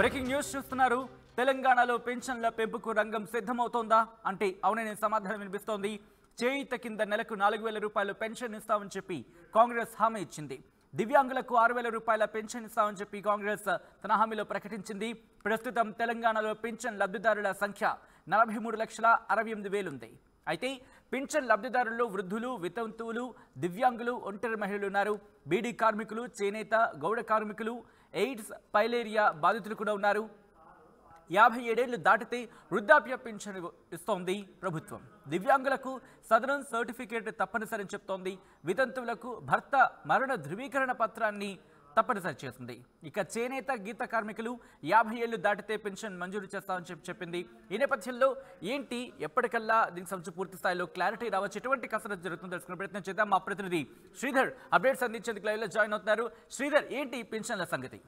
Breaking news చూస్తున్నారు. తెలంగాణలో పెన్షన్ల పెంపుకు రంగం సిద్ధమవుతోందా అంటే అవుననే సమాధానం వినిపిస్తోంది. చేయిత కింద నెలకు 4000 రూపాయలు పెన్షన్ ఇస్తామని చెప్పి కాంగ్రెస్ హామీ ఇచ్చింది. దివ్యాంగులకు 6000 రూపాయల పెన్షన్ ఇస్తామని చెప్పి కాంగ్రెస్ తన హామీలో ప్రకటించింది. ప్రస్తుతం తెలంగాణలో పెన్షన్ లబ్ధిదారుల సంఖ్య 43,68,000 ఉంది. అయితే పెన్షన్ లబ్ధిదారుల్లో వృద్ధులు, వితంతువులు, దివ్యాంగులు, ఒంటరి మహిళలు ఉన్నారు. బీడీ కార్మికులు, చేనేత, గౌడ కార్మికులు, ఎయిడ్స్, పైలేరియా బాధితులు కూడా ఉన్నారు. 57 ఏళ్లు దాటితే వృద్ధాప్య పెన్షన్ ఇస్తోంది ప్రభుత్వం. దివ్యాంగులకు సదరన్ సర్టిఫికేట్ తప్పనిసరి చెప్తోంది. వితంతువులకు భర్త మరణ ధృవీకరణ పత్రాన్ని తప్పనిసరి చేసింది. ఇక చేనేత, గీత కార్మికులు 50 ఏళ్లు దాటితే పెన్షన్ మంజూరు చేస్తామని చెప్పింది. ఈ నేపథ్యంలో ఏంటి ఎప్పటికల్లా దీనికి సంబంధించి పూర్తి స్థాయిలో క్లారిటీ రావచ్చు, ఎటువంటి కసరత్తు జరుగుతుందో తెలుసుకునే ప్రయత్నం చేద్దాం. మా ప్రతినిధి శ్రీధర్ అప్డేట్స్ అందించేందుకు లైవ్లో జాయిన్ అవుతున్నారు. శ్రీధర్, ఏంటి పెన్షన్ల సంగతి?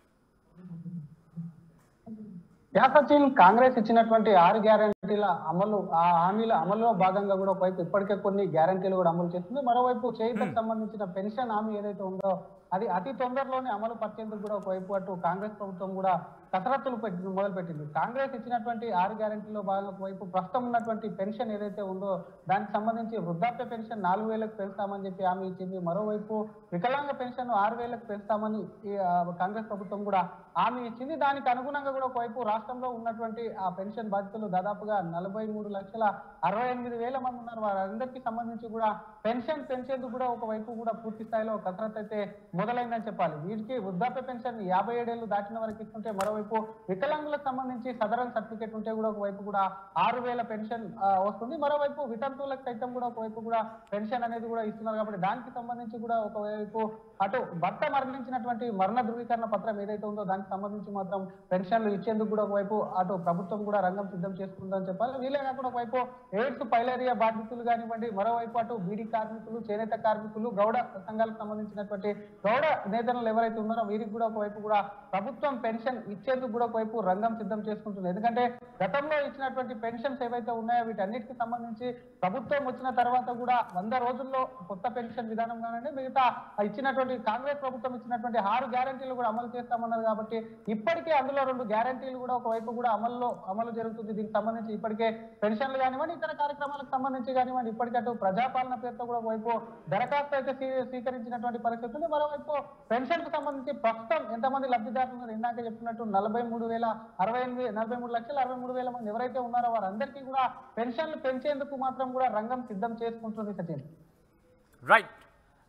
సచిన్, కాంగ్రెస్ ఇచ్చినటువంటి 6 గ్యారంటీల అమలు, ఆ హామీల అమలులో భాగంగా కూడా ఒకవైపు ఇప్పటికే కొన్ని గ్యారంటీలు కూడా అమలు చేస్తుంది. మరోవైపు చేయుతకు సంబంధించిన పెన్షన్ హామీ ఏదైతే ఉందో అది అతి తొందరలోనే అమలు పరిచేందుకు కూడా ఒకవైపు అటు కాంగ్రెస్ ప్రభుత్వం కూడా కసరత్తులు మొదలుపెట్టింది. కాంగ్రెస్ ఇచ్చినటువంటి 6 గ్యారంటీలో భాగంగా ఒకవైపు ప్రస్తుతం ఉన్నటువంటి పెన్షన్ ఏదైతే ఉందో దానికి సంబంధించి వృద్ధాప్య పెన్షన్ 4000కు పెంచుతామని చెప్పి హామీ ఇచ్చింది. మరోవైపు వికలాంగ పెన్షన్ 6000కు పెంచుతామని కాంగ్రెస్ ప్రభుత్వం కూడా హామీ ఇచ్చింది. దానికి అనుగుణంగా కూడా ఒకవైపు రాష్ట్రంలో ఉన్నటువంటి ఆ పెన్షన్ బాధితులు దాదాపుగా 43,68,000 మంది ఉన్నారు. వారందరికీ సంబంధించి కూడా పెన్షన్ పెంచేందుకు కూడా ఒకవైపు కూడా పూర్తి స్థాయిలో కసరత్తు అయితే మొదలైందని చెప్పాలి. వీటికి వృద్ధాప్య పెన్షన్ 57 ఏళ్లు దాటిన వరకు ఇస్తుంటే, మరోవైపు వికలాంగులకు సంబంధించి సదరన్ సర్టిఫికేట్ ఉంటే కూడా ఒకవైపు కూడా 6000 పెన్షన్ వస్తుంది. మరోవైపు వితంతువులకు సైతం కూడా ఒకవైపు కూడా పెన్షన్ అనేది కూడా ఇస్తున్నారు. కాబట్టి దానికి సంబంధించి కూడా ఒకవైపు అటు భర్త మరణించినటువంటి మరణ ధృవీకరణ పత్రం ఏదైతే ఉందో దానికి సంబంధించి మాత్రం పెన్షన్లు ఇచ్చేందుకు కూడా ఒకవైపు అటు ప్రభుత్వం కూడా రంగం సిద్ధం చేసుకుందని చెప్పాలి. వీలే కాకుండా ఒకవైపు ఎయిడ్స్, పైలేరియా బాధితులు కానివ్వండి, మరోవైపు అటు బీడీ కార్మికులు, చేనేత కార్మికులు, గౌడ సంఘాలకు సంబంధించినటువంటి గౌడ నేతలు ఎవరైతే ఉన్నారో వీరికి కూడా ఒకవైపు కూడా ప్రభుత్వం పెన్షన్ ఇచ్చేందుకు కూడా ఒకవైపు రంగం సిద్ధం చేసుకుంటుంది. ఎందుకంటే గతంలో ఇచ్చినటువంటి పెన్షన్స్ ఏవైతే ఉన్నాయో వీటన్నిటికి సంబంధించి ప్రభుత్వం వచ్చిన తర్వాత కూడా 100 రోజుల్లో కొత్త పెన్షన్ విధానం కానివ్వండి, మిగతా ఇచ్చినటువంటి కాంగ్రెస్ ప్రభుత్వం ఇచ్చినటువంటి 6 గ్యారంటీలు కూడా అమలు చేస్తామన్నారు. కాబట్టి ఇప్పటికే అందులో 2 గ్యారంటీలు కూడా ఒకవైపు కూడా అమలు జరుగుతుంది. దీనికి సంబంధించి ఇప్పటికే పెన్షన్లు కానివ్వండి, ఇతర కార్యక్రమాలకు సంబంధించి కానివ్వండి, ఇప్పటికే అటు ప్రజాపాలన పేరుతో కూడా ఒకవైపు దరఖాస్తు అయితే స్వీకరించినటువంటి పరిస్థితి ఉంది. మరోవైపు పెన్షన్ కు సంబంధించి ప్రస్తుతం ఎంతమంది లబ్ధిదారులు ఇందాక చెప్పినట్టు 43,63,000 మంది ఎవరైతే ఉన్నారో వారందరికీ కూడా పెన్షన్లు పెంచేందుకు మాత్రం కూడా రంగం సిద్ధం చేసుకుంటుంది. Sachin,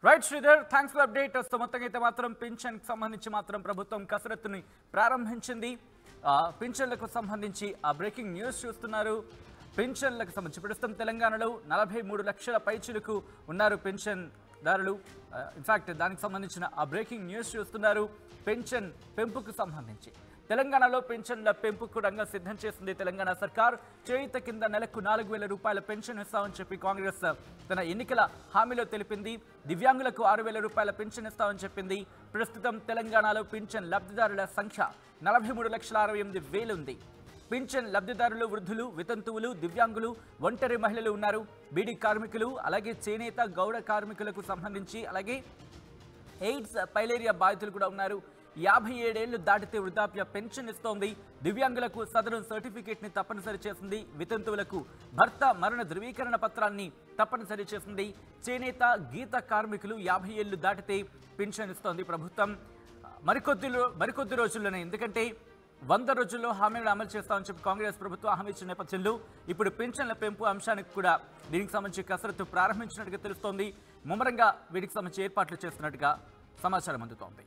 right Sridhar, thanks for update. మొత్తంగా అయితే మాత్రం పెన్షన్ కి సంబంధించి మాత్రం ప్రభుత్వం కసరత్తుని ప్రారంభించింది. పెన్షన్లకు సంబంధించి ఆ బ్రేకింగ్ న్యూస్ చూస్తున్నారు. పెన్షన్లకు సంబంధించి ప్రస్తుతం తెలంగాణలో 43 లక్షల పైచిలకు ఉన్నారు పెన్షన్దారులు. ఇన్ఫాక్ట్ దానికి సంబంధించిన ఆ బ్రేకింగ్ న్యూస్ చూస్తున్నారు. పెన్షన్ పెంపుకు సంబంధించి తెలంగాణలో పెన్షన్ల పెంపుకు రంగం సిద్ధం చేసింది తెలంగాణ సర్కార్. చేయుత కింద నెలకు 4000 రూపాయల పెన్షన్ ఇస్తామని చెప్పి కాంగ్రెస్ తన ఎన్నికల హామీలో తెలిపింది. దివ్యాంగులకు 6000 రూపాయల పెన్షన్ ఇస్తామని చెప్పింది. ప్రస్తుతం తెలంగాణలో పెన్షన్ లబ్ధిదారుల సంఖ్య 43,68,000 ఉంది. పెన్షన్ లబ్ధిదారులు వృద్ధులు, వితంతువులు, దివ్యాంగులు, ఒంటరి మహిళలు ఉన్నారు. బీడీ కార్మికులు, అలాగే చేనేత, గౌడ కార్మికులకు సంబంధించి, అలాగే ఎయిడ్స్, పైలేరియా బాధితులు కూడా ఉన్నారు. 57 ఏళ్లు దాటితే వృద్ధాప్య పెన్షన్ ఇస్తోంది. దివ్యాంగులకు సదరన్ సర్టిఫికేట్ ని తప్పనిసరి చేసింది. వితంతువులకు భర్త మరణ ధృవీకరణ పత్రాన్ని తప్పనిసరి చేసింది. చేనేత, గీత కార్మికులు 50 ఏళ్లు దాటితే పెన్షన్ ఇస్తోంది ప్రభుత్వం. మరికొద్ది రోజుల్లోనే, ఎందుకంటే 100 రోజుల్లో హామీలను అమలు చేస్తామని చెప్పి కాంగ్రెస్ ప్రభుత్వం హామీ ఇచ్చిన నేపథ్యంలో ఇప్పుడు పెన్షన్ల పెంపు అంశానికి కూడా దీనికి సంబంధించి కసరత్తు ప్రారంభించినట్టుగా తెలుస్తోంది. ముమ్మరంగా వీటికి సంబంధించి ఏర్పాట్లు చేస్తున్నట్టుగా సమాచారం అందుతోంది.